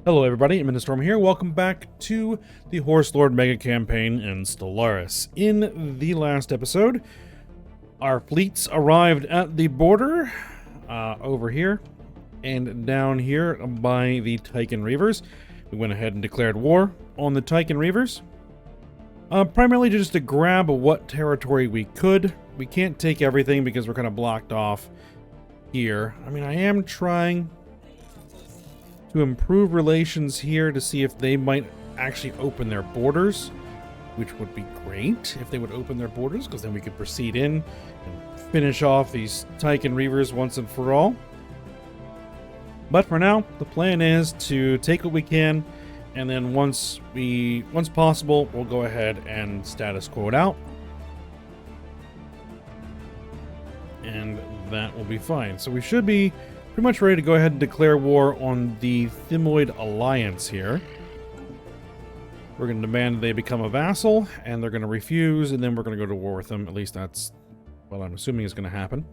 Hello everybody, I'm Storm here. Welcome back to the Horse Lord Mega Campaign in Stellaris. In the last episode, our fleets arrived at the border over here and down here by the Tychan Reavers. We went ahead and declared war on the Tychan Reavers. Primarily just to grab what territory we could. We can't take everything because we're kind of blocked off here. I mean, I am trying to improve relations here to see if they might actually open their borders, which would be great if they would open their borders, because then we could proceed in and finish off these Tychan Reavers once and for all. But for now, the plan is to take what we can, and then once possible, we'll go ahead and status quo it out, and that will be fine. So we should be pretty much ready to go ahead and declare war on the Thymoid Alliance here. We're going to demand they become a vassal, and they're going to refuse, and then we're going to go to war with them. At least that's what I'm assuming is going to happen.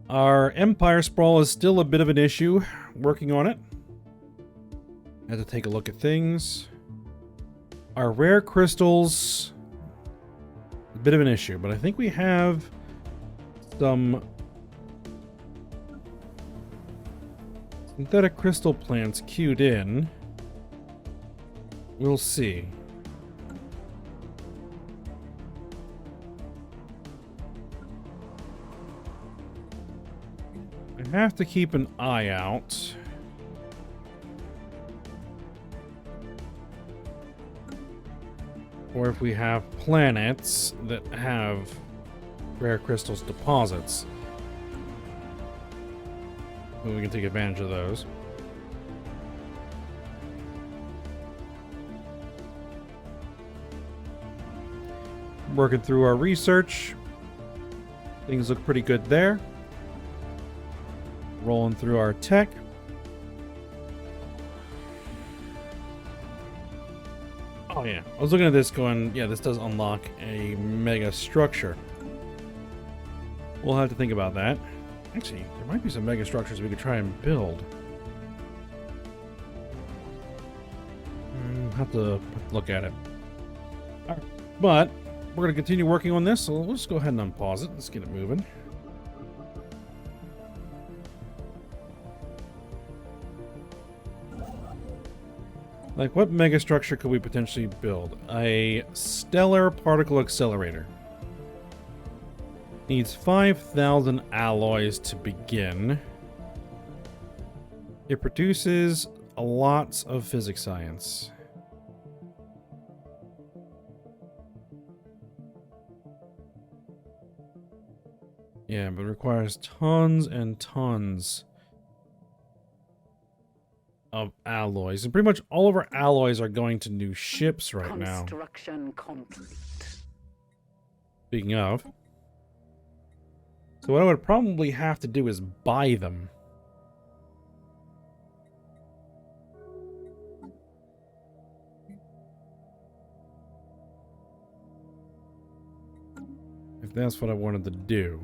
Our Empire Sprawl is still a bit of an issue. Working on it. Have to take a look at things. Our rare crystals, a bit of an issue, but I think we have some synthetic crystal plants queued in. We'll see. I have to keep an eye out. Or if we have planets that have rare crystals deposits, then we can take advantage of those. Working through our research. Things look pretty good there. Rolling through our tech. Oh yeah, I was looking at this going, yeah, this does unlock a mega structure. We'll have to think about that. Actually, there might be some mega structures we could try and build. Have to look at it. All right. But we're going to continue working on this, so let's go ahead and unpause it. Let's get it moving. Like, what mega structure could we potentially build? A stellar particle accelerator. Needs 5,000 alloys to begin. It produces lots of physics science. Yeah, but it requires tons and tons of alloys, and pretty much all of our alloys are going to new ships right now. Construction complete. Speaking of, so what I would probably have to do is buy them. If that's what I wanted to do.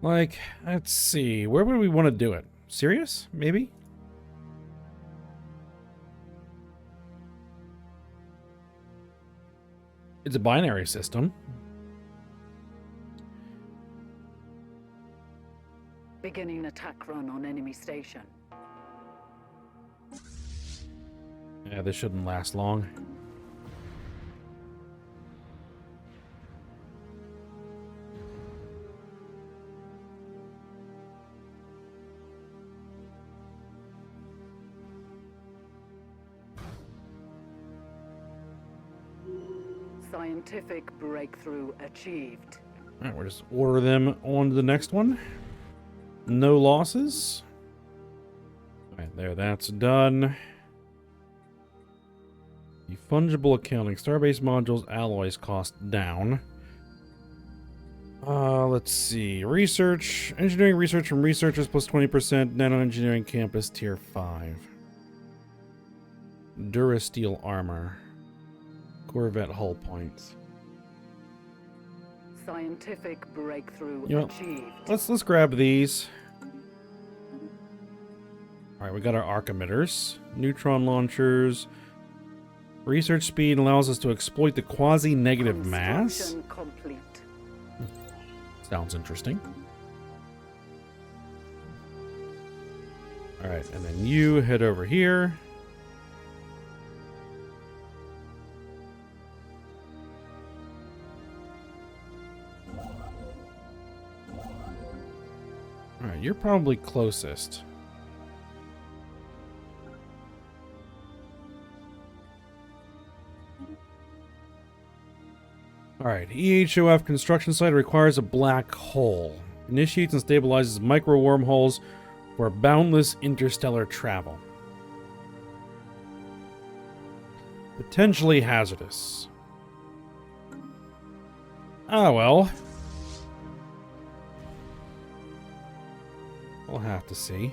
Like, let's see, where would we want to do it? Sirius, maybe? It's a binary system. Beginning attack run on enemy station. Yeah, this shouldn't last long. Scientific breakthrough achieved. Alright, we'll just order them on to the next one. No losses. Alright, there, that's done. The fungible accounting. Starbase modules, alloys cost down. Let's see. Research. Engineering research from researchers plus 20%. Nano engineering campus tier 5. Durasteel armor. Corvette hull points. Scientific breakthrough You know, achieved. let's grab these. Alright, we got our arc emitters. Neutron launchers. Research speed allows us to exploit the quasi-negative mass. Construction complete. Sounds interesting. Alright, and then you head over here. Alright, you're probably closest. Alright, EHOF construction site requires a black hole. Initiates and stabilizes micro wormholes for boundless interstellar travel. Potentially hazardous. Ah, well. We'll have to see.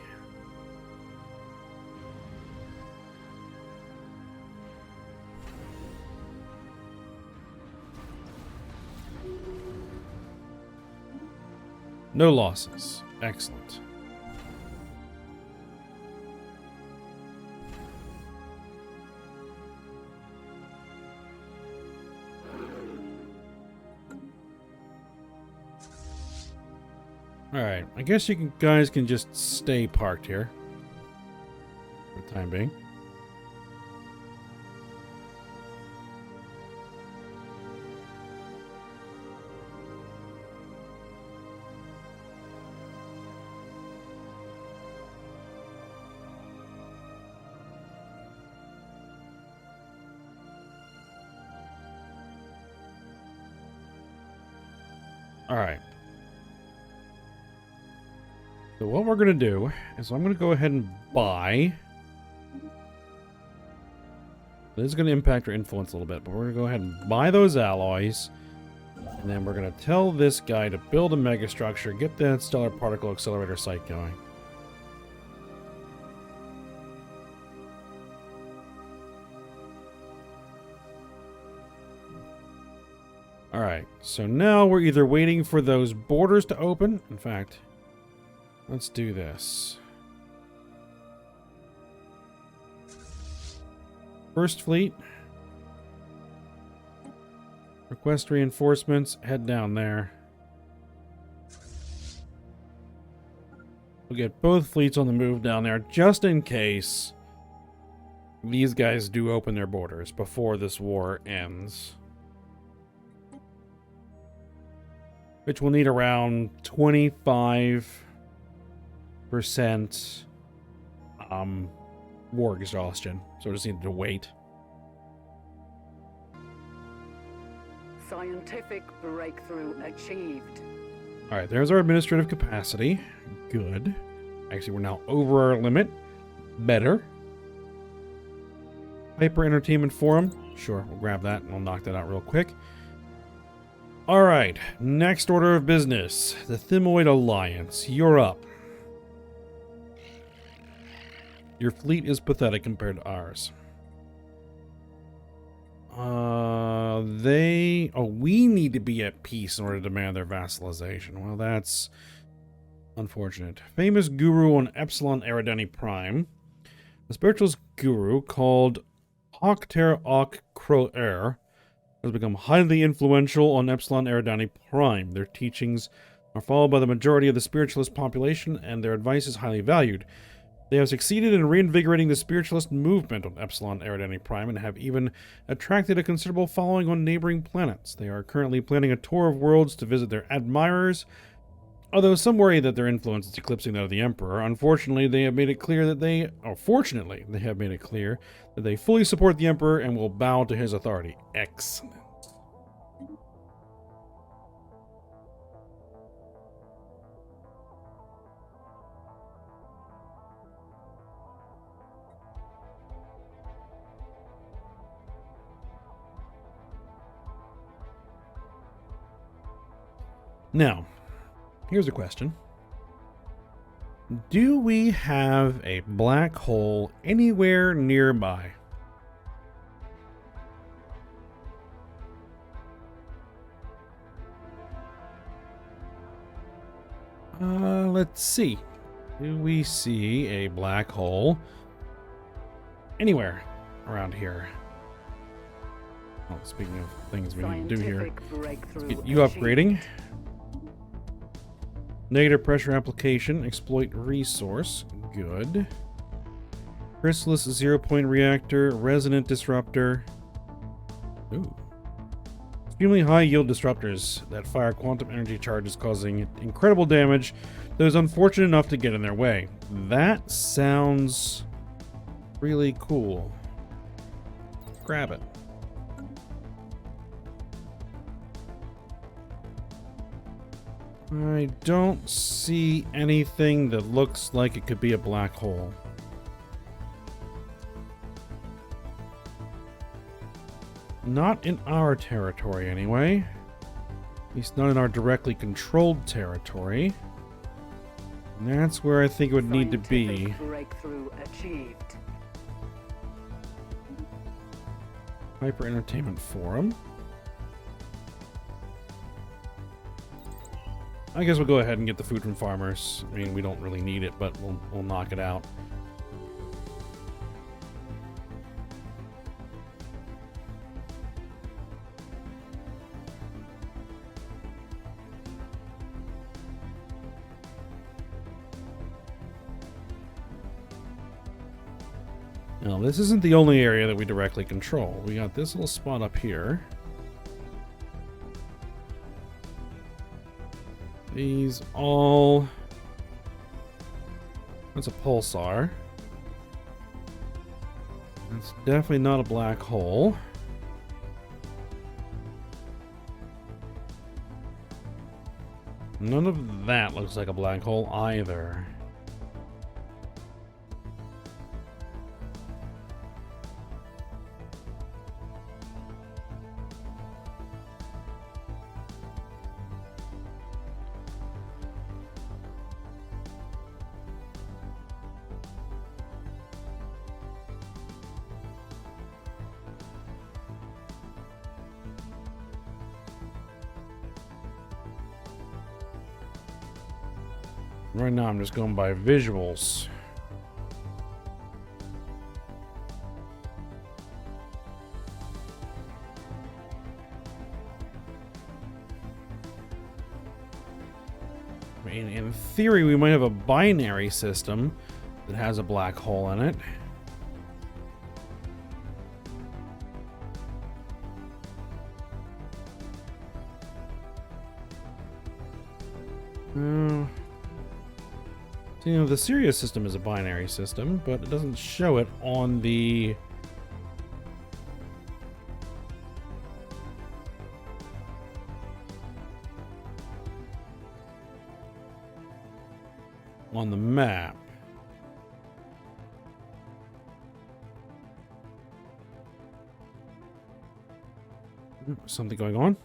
No losses. Excellent. Alright, I guess you guys can just stay parked here. For the time being. Alright. So what we're going to do is I'm going to go ahead and buy. This is going to impact our influence a little bit, but we're going to go ahead and buy those alloys. And then we're going to tell this guy to build a megastructure, get that stellar particle accelerator site going. Alright, so now we're either waiting for those borders to open. In fact, let's do this. First fleet. Request reinforcements. Head down there. We'll get both fleets on the move down there just in case these guys do open their borders before this war ends. Which will need around 25% war exhaustion. So we just need to wait. Scientific breakthrough achieved. Alright, there's our administrative capacity. Good. Actually, we're now over our limit. Better. Hyper Entertainment Forum. Sure, we'll grab that and we'll knock that out real quick. Alright, next order of business. The Thymoid Alliance. You're up. Your fleet is pathetic compared to ours. We need to be at peace in order to demand their vassalization. Well, that's unfortunate. Famous guru on Epsilon Eridani Prime. The spiritualist guru called Octee-lan has become highly influential on Epsilon Eridani Prime. Their teachings are followed by the majority of the spiritualist population, and their advice is highly valued. They have succeeded in reinvigorating the spiritualist movement on Epsilon Eridani Prime and have even attracted a considerable following on neighboring planets. They are currently planning a tour of worlds to visit their admirers, although some worry that their influence is eclipsing that of the Emperor. Unfortunately, they have made it clear that fortunately, they have made it clear that they fully support the Emperor and will bow to his authority. Excellent. Now, here's a question. Do we have a black hole anywhere nearby? Let's see. Do we see a black hole anywhere around here? Oh, speaking of things we need to do here. Let's get you upgrading. Negative pressure application. Exploit resource. Good. Chrysalis 0-point reactor. Resonant disruptor. Ooh. Extremely high yield disruptors that fire quantum energy charges, causing incredible damage to those unfortunate enough to get in their way. That sounds really cool. Grab it. I don't see anything that looks like it could be a black hole. Not in our territory, anyway. At least not in our directly controlled territory. And that's where I think it would need to be. Breakthrough achieved. Hyper Entertainment Forum. I guess we'll go ahead and get the food from farmers. I mean, we don't really need it, but we'll knock it out. Now, this isn't the only area that we directly control. We got this little spot up here. These all... That's a pulsar. That's definitely not a black hole. None of that looks like a black hole either. Right now, I'm just going by visuals. I mean, in theory, we might have a binary system that has a black hole in it. You know, the Sirius system is a binary system, but it doesn't show it on the... on the map. Something going on?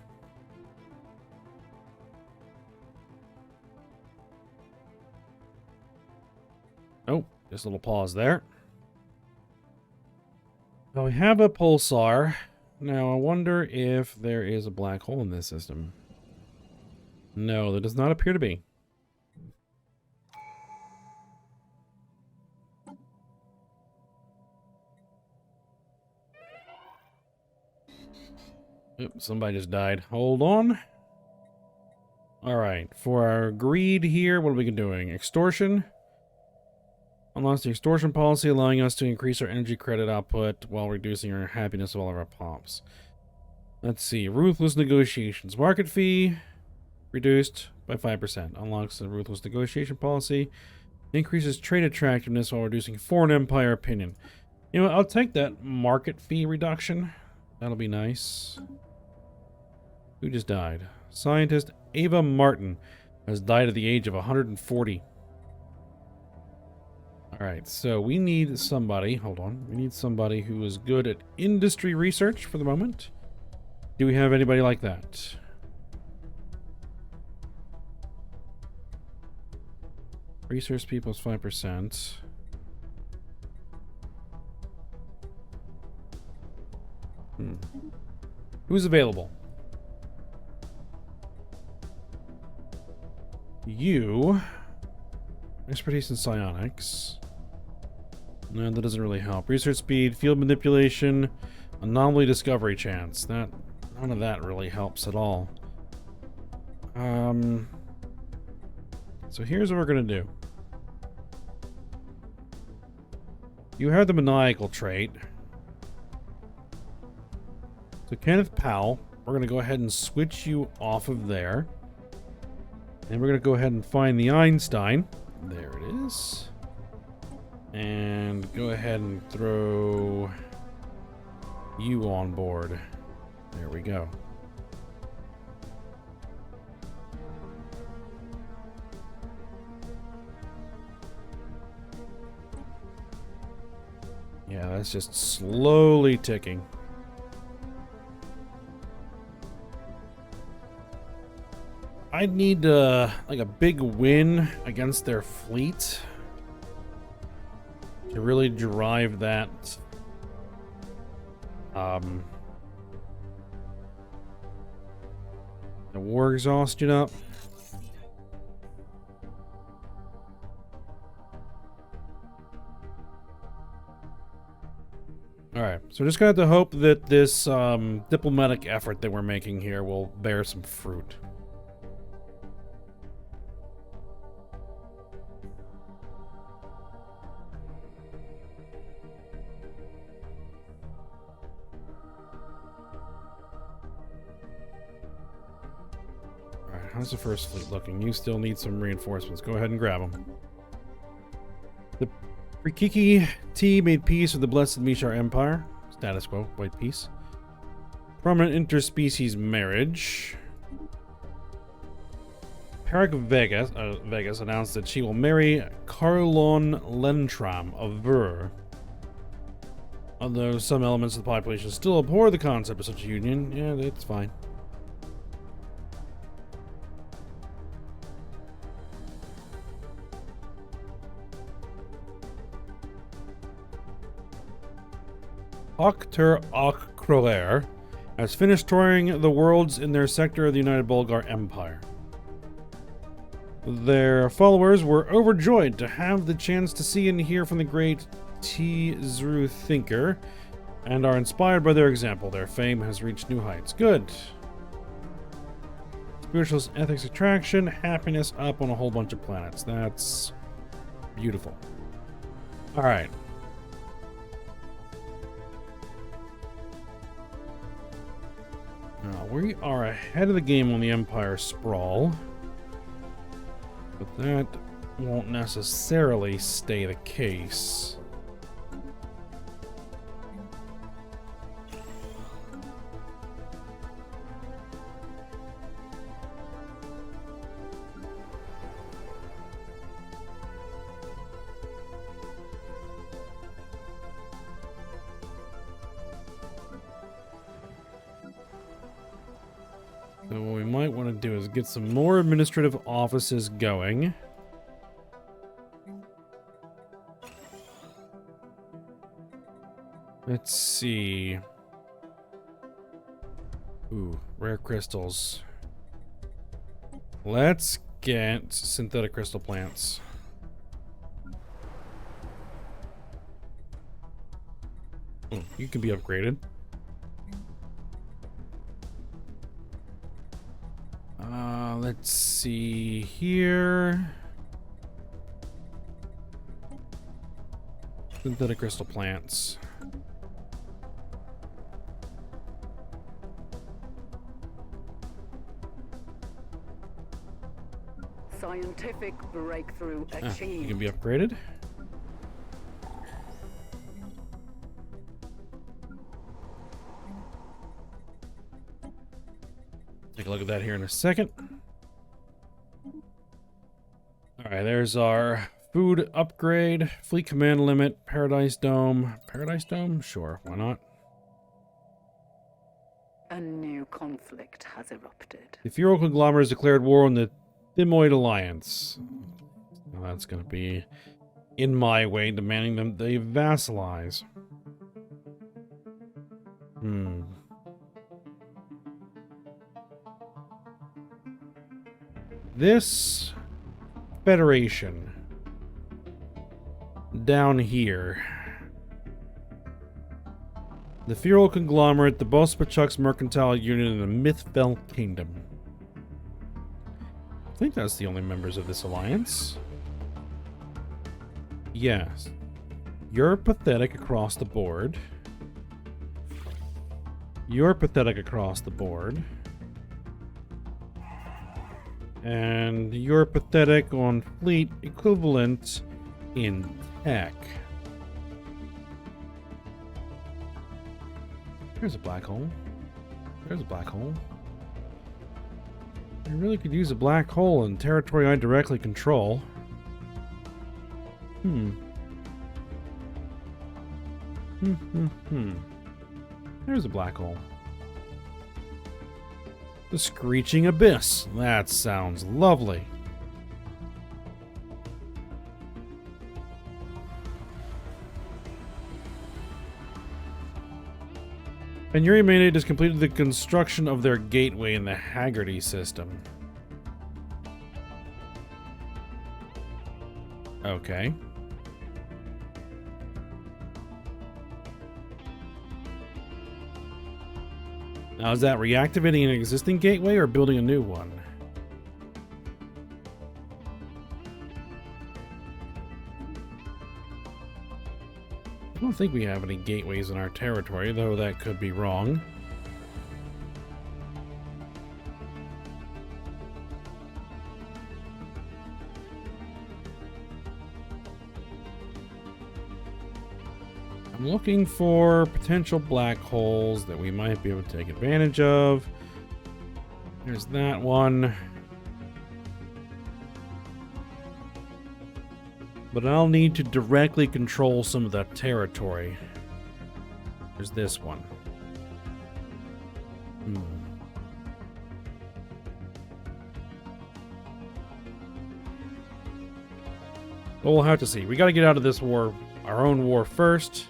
Oh, just a little pause there. Now we have a pulsar. Now I wonder if there is a black hole in this system. No, there does not appear to be. Oops, somebody just died. Hold on. Alright, for our greed here, what are we doing? Extortion. Unlocks the extortion policy, allowing us to increase our energy credit output while reducing our happiness of all of our pops. Let's see. Ruthless negotiations. Market fee reduced by 5%. Unlocks the ruthless negotiation policy. Increases trade attractiveness while reducing foreign empire opinion. You know what? I'll take that market fee reduction. That'll be nice. Who just died? Scientist Ava Martin has died at the age of 140. Alright, so we need somebody, hold on, we need somebody who is good at industry research for the moment. Do we have anybody like that? Research people's 5%. Who's available? You... Expertise in psionics. No, that doesn't really help. Research speed, field manipulation, anomaly discovery chance. None of that really helps at all. So here's what we're gonna do. You have the maniacal trait. So Kenneth Powell, we're gonna go ahead and switch you off of there. And we're gonna go ahead and find the Einstein. There it is. And go ahead and throw you on board. There we go. Yeah, that's just slowly ticking. I need like a big win against their fleet to really drive that the war exhaustion up. Alright, so we're just gonna have to hope that this diplomatic effort that we're making here will bear some fruit. Alright, how's the first fleet looking? You still need some reinforcements. Go ahead and grab them. The Rikiki T made peace with the Blessed Mishar Empire. Status quo, white peace. Prominent interspecies marriage. Perik Vegas announced that she will marry Carlon Lentram of Ver. Although some elements of the population still abhor the concept of such a union, yeah, that's fine. Octee-lan has finished touring the worlds in their sector of the United Bulgar Empire. Their followers were overjoyed to have the chance to see and hear from the great Tzru thinker, and are inspired by their example. Their fame has reached new heights. Good. Spiritual ethics attraction, happiness up on a whole bunch of planets. That's beautiful. Alright. We are ahead of the game on the Empire Sprawl, but that won't necessarily stay the case. So what we might want to do is get some more administrative offices going. Let's see. Ooh, rare crystals. Let's get synthetic crystal plants. Oh, you can be upgraded. Let's see here. Synthetic crystal plants. Scientific breakthrough achieved. You can be upgraded. Take a look at that here in a second. Alright, there's our food upgrade, fleet command limit, Paradise Dome. Paradise Dome? Sure, why not? A new conflict has erupted. The Feral Conglomerates declared war on the Thymoid Alliance. Well, that's going to be in my way, demanding them they vassalize. This Federation. Down here. The Feral Conglomerate, the Bospachuk's Mercantile Union, and the Mythfell Kingdom. I think that's the only members of this alliance. Yes. You're pathetic across the board. You're pathetic across the board. And you're pathetic on fleet equivalent in tech. There's a black hole. There's a black hole. I really could use a black hole in territory I directly control. There's a black hole. The Screeching Abyss. That sounds lovely. And Yuri Maynard has completed the construction of their gateway in the Haggerty system. Okay. Now, is that reactivating an existing gateway or building a new one? I don't think we have any gateways in our territory, though that could be wrong. I'm looking for potential black holes that we might be able to take advantage of. There's that one. But I'll need to directly control some of that territory. There's this one. Well, we'll have to see. We gotta get out of this war, our own war first.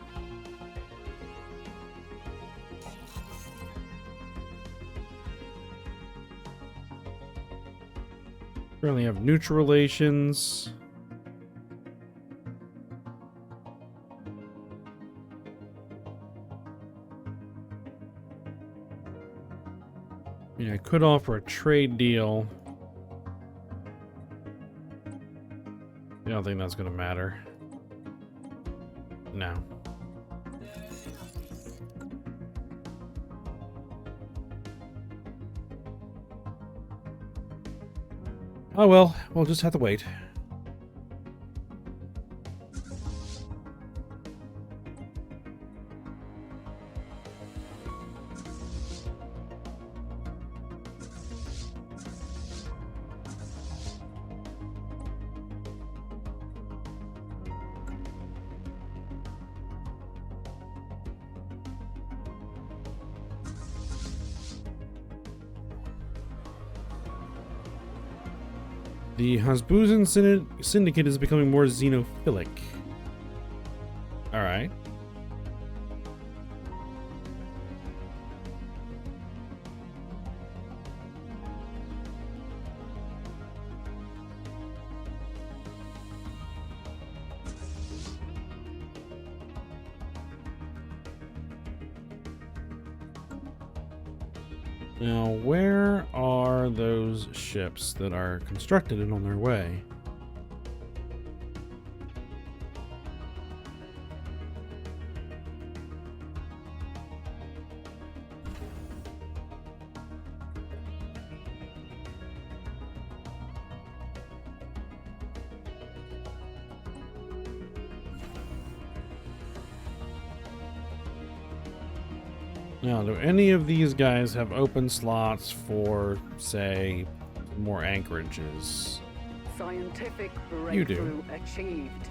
Currently have neutral relations. Yeah, I could offer a trade deal. I don't think that's going to matter. No. Oh well, we'll just have to wait. The Hasbusan Syndicate is becoming more xenophilic. Alright. Now, where are those ships that are constructed and on their way? Now, do any of these guys have open slots for, say, more anchorages? Scientific You do. breakthrough achieved.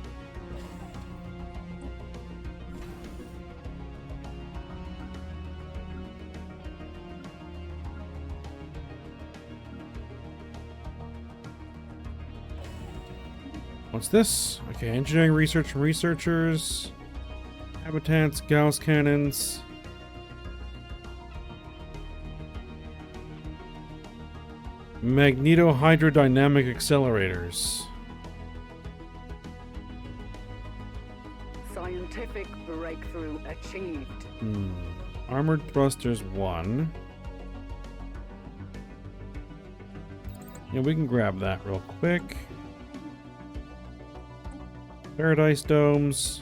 What's this? Okay, engineering research from researchers. Habitats, Gauss cannons. Magnetohydrodynamic accelerators. Scientific breakthrough achieved. Armored thrusters 1. Yeah, we can grab that real quick. Paradise domes.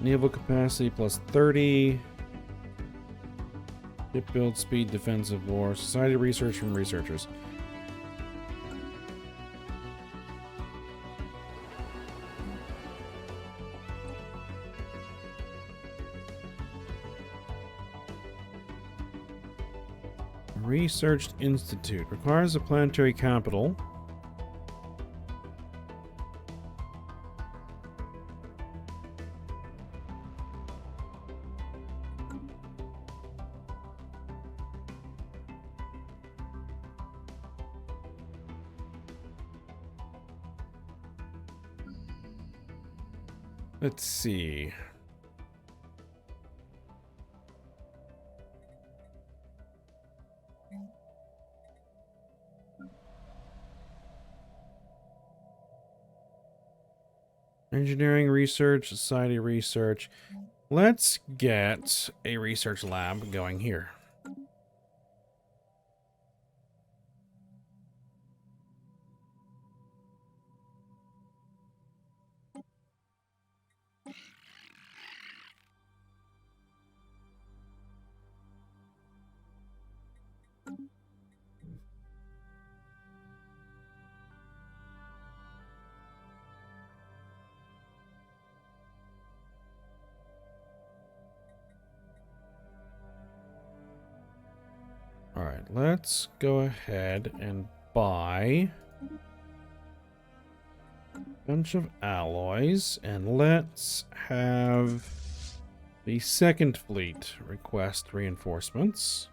Naval capacity plus 30. Ship build speed, defensive war. Society research from researchers. Research Institute requires a planetary capital. Let's see. Engineering research, society research. Let's get a research lab going here. Alright, let's go ahead and buy a bunch of alloys, and let's have the second fleet request reinforcements.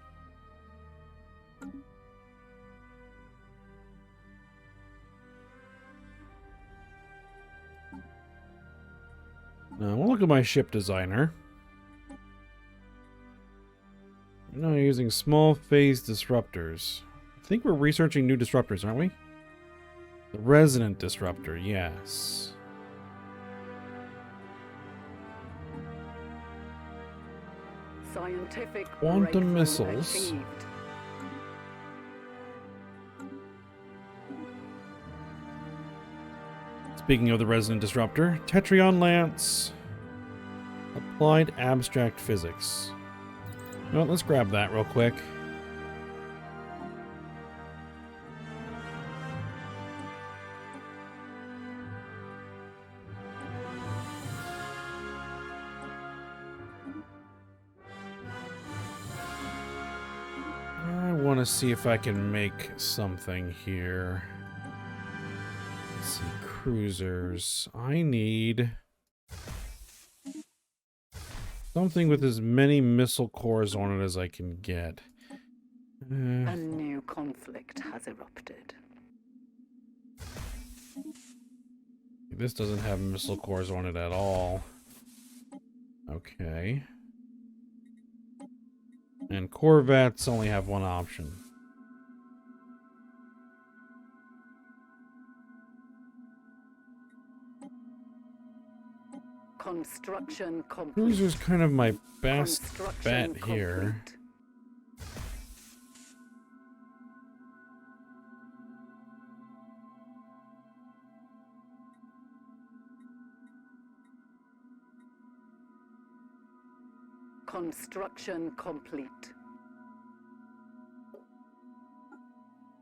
Now, we'll look at my ship designer. We're now using small phase disruptors. I think we're researching new disruptors, aren't we? The resonant disruptor, yes. Scientific Quantum breakthrough missiles. achieved. Speaking of the resonant disruptor, Tetrion Lance. Applied abstract physics. Well, let's grab that real quick. I want to see if I can make something here. Let's see, cruisers. I need something with as many missile cores on it as I can get. A new conflict has erupted. This doesn't have missile cores on it at all. Okay. And Corvettes only have one option. Construction complete. Cruiser's kind of my best Construction bet here. complete. Construction complete.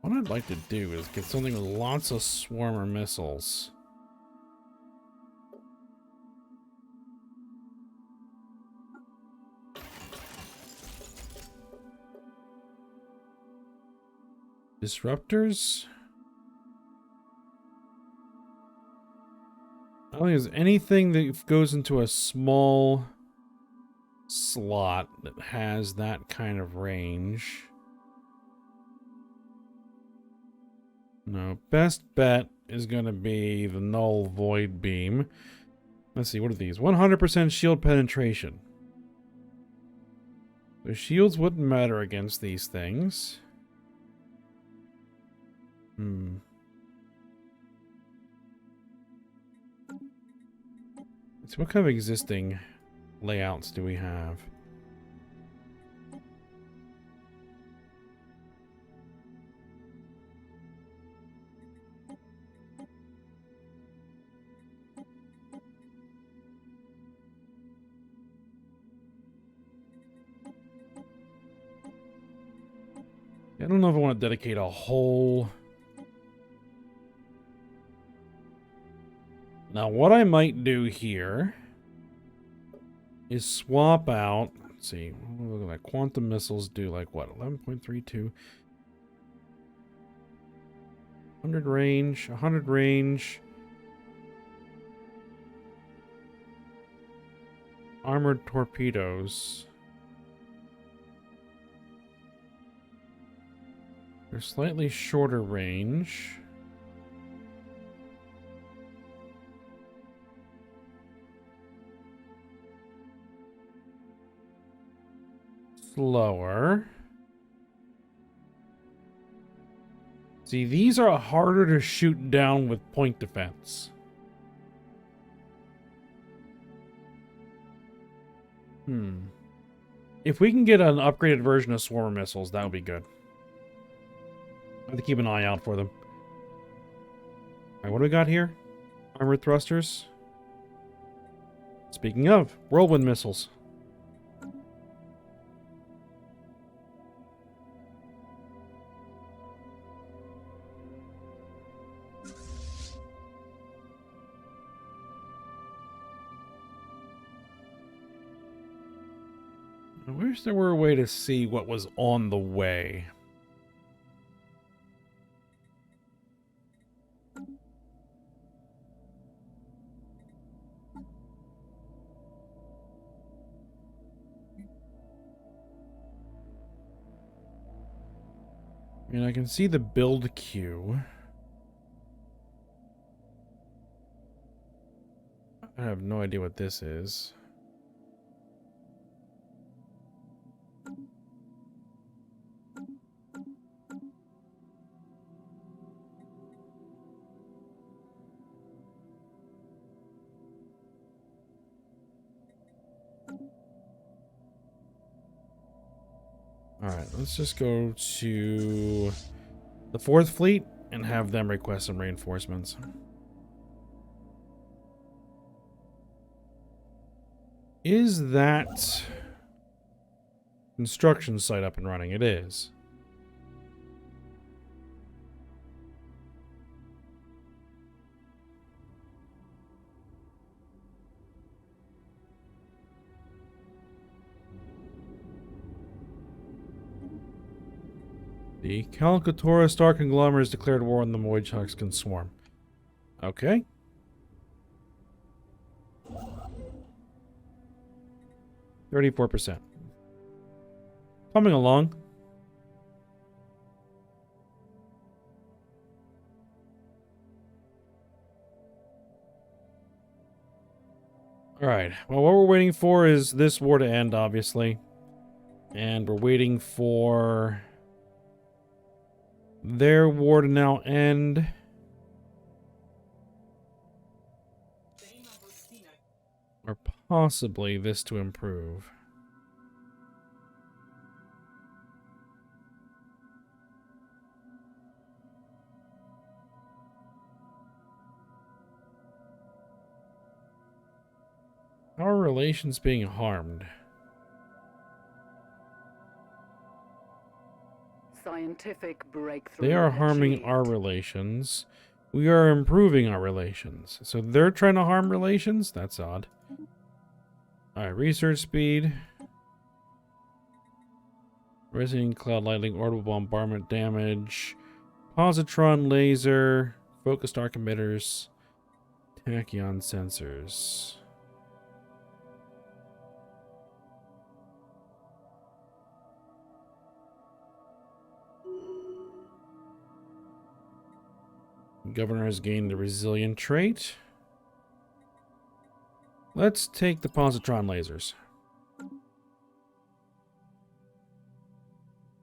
What I'd like to do is get something with lots of swarmer missiles. Disruptors? I don't think there's anything that goes into a small slot that has that kind of range. No, best bet is going to be the null void beam. Let's see, what are these? 100% shield penetration. The shields wouldn't matter against these things. So what kind of existing layouts do we have? I don't know if I want to dedicate a whole... Now, what I might do here is swap out... Let's see. Look at that. Quantum missiles do like what? 11.32. 100 range. 100 range. Armored torpedoes. They're slightly shorter range. Slower. See, these are harder to shoot down with point defense. If we can get an upgraded version of Swarmer missiles, that would be good. I have to keep an eye out for them. Alright, what do we got here? Armored thrusters. Speaking of, whirlwind missiles. I wish there were a way to see what was on the way. I mean, I can see the build queue. I have no idea what this is. Alright, let's just go to the 4th Fleet and have them request some reinforcements. Is that construction site up and running? It is. The Calcatora Star Conglomerate has declared war on the Warthogs can swarm. Okay. %. Coming along. Alright, well, what we're waiting for is this war to end, obviously. And we're waiting for their war to now end. Or possibly this to improve. How are relations being harmed? Scientific breakthrough. They are harming our relations. We are improving our relations. So they're trying to harm relations? That's odd. Alright, research speed. Resident Cloud Lightning, orbital bombardment damage. Positron laser. Focused arc emitters. Tachyon sensors. Governor has gained the resilient trait. Let's take the positron lasers.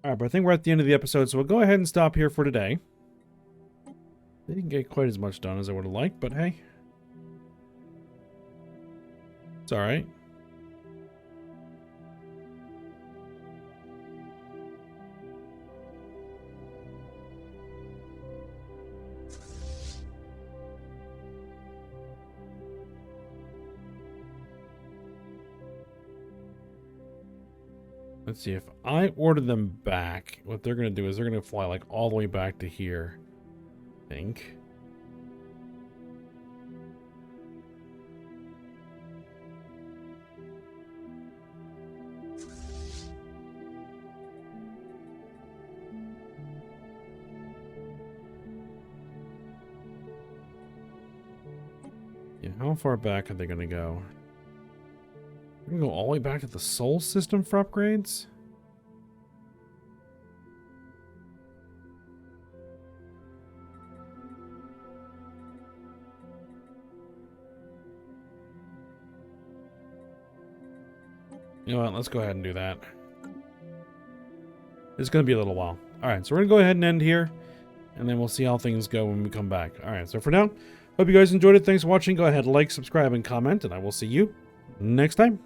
Alright, but I think we're at the end of the episode, so we'll go ahead and stop here for today. Didn't get quite as much done as I would have liked, but hey. It's all right. Let's see, if I order them back, what they're going to do is they're going to fly like all the way back to here, I think. Yeah, how far back are they going to go? We're going to go all the way back to the Sol system for upgrades? You know what? Let's go ahead and do that. It's going to be a little while. Alright, so we're going to go ahead and end here. And then we'll see how things go when we come back. Alright, so for now, hope you guys enjoyed it. Thanks for watching. Go ahead, like, subscribe, and comment. And I will see you next time.